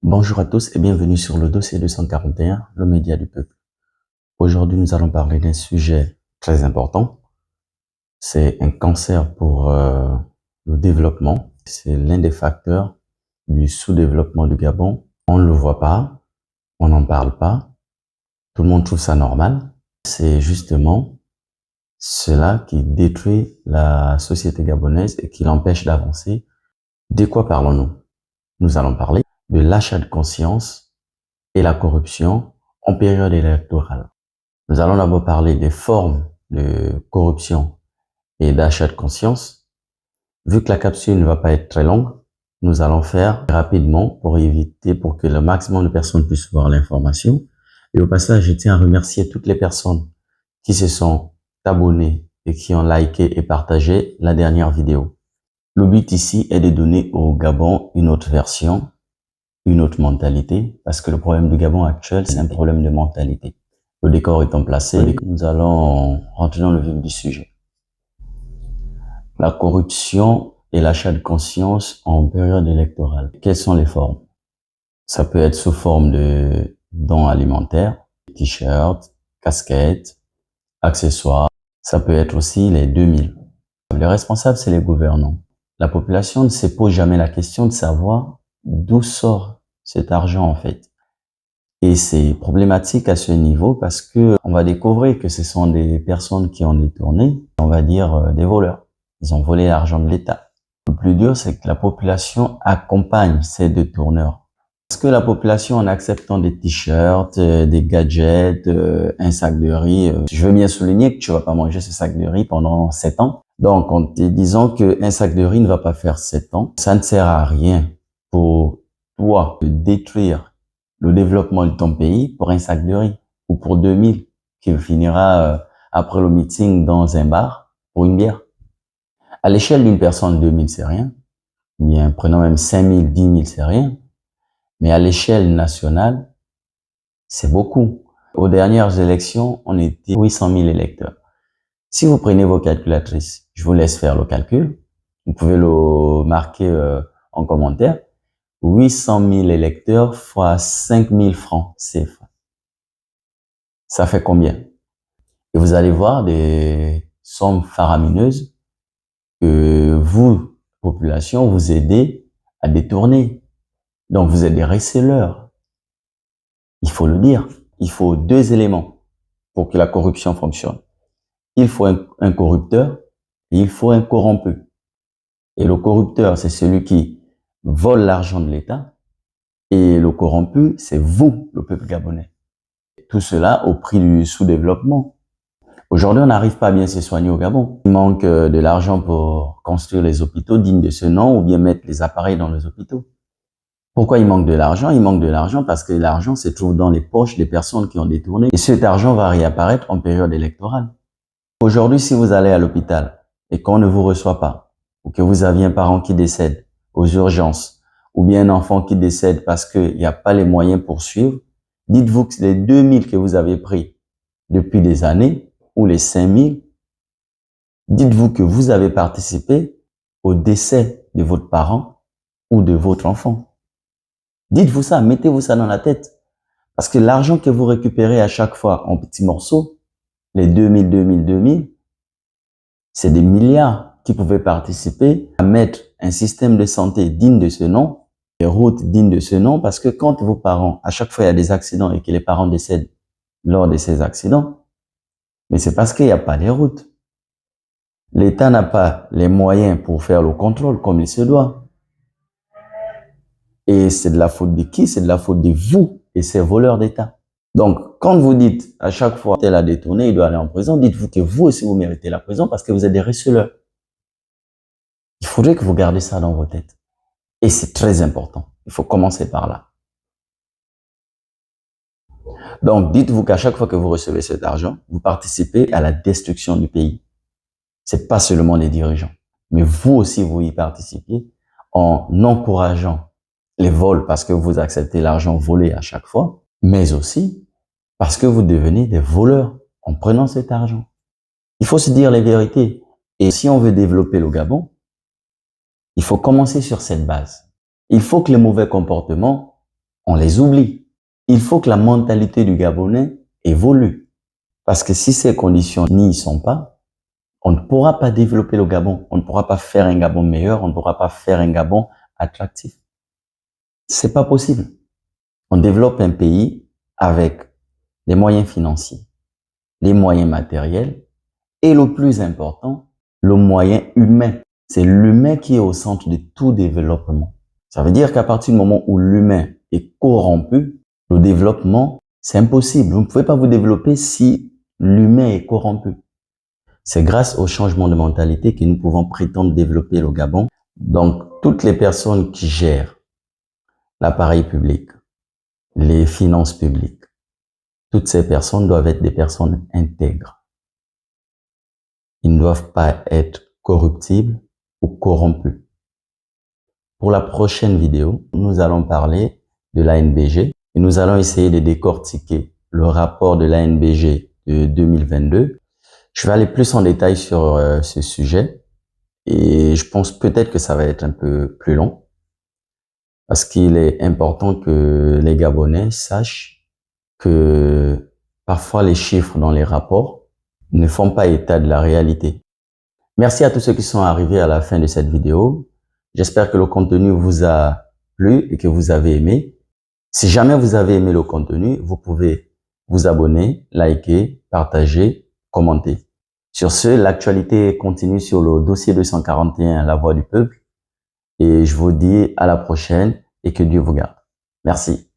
Bonjour à tous et bienvenue sur le dossier 241, le média du peuple. Aujourd'hui, nous allons parler d'un sujet très important. C'est un cancer pour le développement. C'est l'un des facteurs du sous-développement du Gabon. On ne le voit pas, on n'en parle pas. Tout le monde trouve ça normal. C'est justement cela qui détruit la société gabonaise et qui l'empêche d'avancer. De quoi parlons-nous? Nous allons parler de l'achat de conscience et la corruption en période électorale. Nous allons d'abord parler des formes de corruption et d'achat de conscience. Vu que la capsule ne va pas être très longue, nous allons faire rapidement pour que le maximum de personnes puissent voir l'information. Et au passage, je tiens à remercier toutes les personnes qui se sont abonnées et qui ont liké et partagé la dernière vidéo. Le but ici est de donner au Gabon une autre version, une autre mentalité, parce que le problème du Gabon actuel, c'est un problème de mentalité. Le décor étant placé, nous allons rentrer dans le vif du sujet. La corruption et l'achat de conscience en période électorale. Quelles sont les formes? Ça peut être sous forme de dons alimentaires, t-shirts, casquettes, accessoires. Ça peut être aussi les 2000. Les responsables, c'est les gouvernants. La population ne se pose jamais la question de savoir d'où sort cet argent en fait. Et c'est problématique à ce niveau parce que on va découvrir que ce sont des personnes qui ont détourné, on va dire des voleurs. Ils ont volé l'argent de l'État. Le plus dur, c'est que la population accompagne ces détourneurs. Parce que la population, en acceptant des t-shirts, des gadgets, un sac de riz, je veux bien souligner que tu vas pas manger ce sac de riz pendant 7 ans. Donc, en te disant qu'un sac de riz ne va pas faire 7 ans, ça ne sert à rien pour toi de détruire le développement de ton pays pour un sac de riz ou pour 2000 qui finira après le meeting dans un bar pour une bière. À l'échelle d'une personne, 2000 c'est rien. Bien, prenons même 5000, 10 000 c'est rien. Mais à l'échelle nationale, c'est beaucoup. Aux dernières élections, on était 800 000 électeurs. Si vous prenez vos calculatrices, je vous laisse faire le calcul. Vous pouvez le marquer en commentaire. 800 000 électeurs fois 5 000 francs CFA. Ça fait combien? Et vous allez voir des sommes faramineuses que vous, population, vous aidez à détourner. Donc vous êtes des receleurs. Il faut le dire. Il faut 2 éléments pour que la corruption fonctionne. Il faut un corrupteur et il faut un corrompu. Et le corrupteur, c'est celui qui vole l'argent de l'État. Et le corrompu, c'est vous, le peuple gabonais. Tout cela au prix du sous-développement. Aujourd'hui, on n'arrive pas à bien se soigner au Gabon. Il manque de l'argent pour construire les hôpitaux dignes de ce nom ou bien mettre les appareils dans les hôpitaux. Pourquoi il manque de l'argent? Il manque de l'argent parce que l'argent se trouve dans les poches des personnes qui ont détourné. Et cet argent va réapparaître en période électorale. Aujourd'hui, si vous allez à l'hôpital et qu'on ne vous reçoit pas, ou que vous aviez un parent qui décède aux urgences, ou bien un enfant qui décède parce qu'il n'y a pas les moyens pour suivre, dites-vous que les 2000 que vous avez pris depuis des années, ou les 5000, dites-vous que vous avez participé au décès de votre parent ou de votre enfant. Dites-vous ça, mettez-vous ça dans la tête. Parce que l'argent que vous récupérez à chaque fois en petits morceaux, les 2000, 2000, 2000, c'est des milliards qui pouvaient participer à mettre un système de santé digne de ce nom, des routes dignes de ce nom, parce que quand vos parents, à chaque fois il y a des accidents et que les parents décèdent lors de ces accidents, mais c'est parce qu'il n'y a pas les routes. L'État n'a pas les moyens pour faire le contrôle comme il se doit. Et c'est de la faute de qui? C'est de la faute de vous et ces voleurs d'État. Donc, quand vous dites à chaque fois tel a détourné, il doit aller en prison, dites-vous que vous aussi vous méritez la prison parce que vous êtes des receleurs. Il faudrait que vous gardez ça dans vos têtes. Et c'est très important. Il faut commencer par là. Donc, dites-vous qu'à chaque fois que vous recevez cet argent, vous participez à la destruction du pays. C'est pas seulement les dirigeants, mais vous aussi, vous y participez en encourageant les vols parce que vous acceptez l'argent volé à chaque fois, mais aussi parce que vous devenez des voleurs en prenant cet argent. Il faut se dire les vérités. Et si on veut développer le Gabon, il faut commencer sur cette base. Il faut que les mauvais comportements on les oublie. Il faut que la mentalité du Gabonais évolue. Parce que si ces conditions n'y sont pas, on ne pourra pas développer le Gabon. On ne pourra pas faire un Gabon meilleur. On ne pourra pas faire un Gabon attractif. C'est pas possible. On développe un pays avec les moyens financiers, les moyens matériels et le plus important, le moyen humain. C'est l'humain qui est au centre de tout développement. Ça veut dire qu'à partir du moment où l'humain est corrompu, le développement, c'est impossible. Vous ne pouvez pas vous développer si l'humain est corrompu. C'est grâce au changement de mentalité que nous pouvons prétendre développer le Gabon. Donc, toutes les personnes qui gèrent l'appareil public, les finances publiques, toutes ces personnes doivent être des personnes intègres. Ils ne doivent pas être corruptibles ou corrompus. Pour la prochaine vidéo, nous allons parler de l'ANBG et nous allons essayer de décortiquer le rapport de l'ANBG de 2022. Je vais aller plus en détail sur ce sujet et je pense peut-être que ça va être un peu plus long parce qu'il est important que les Gabonais sachent que parfois les chiffres dans les rapports ne font pas état de la réalité. Merci à tous ceux qui sont arrivés à la fin de cette vidéo. J'espère que le contenu vous a plu et que vous avez aimé. Si jamais vous avez aimé le contenu, vous pouvez vous abonner, liker, partager, commenter. Sur ce, l'actualité continue sur le dossier 241, la voix du peuple. Et je vous dis à la prochaine et que Dieu vous garde. Merci.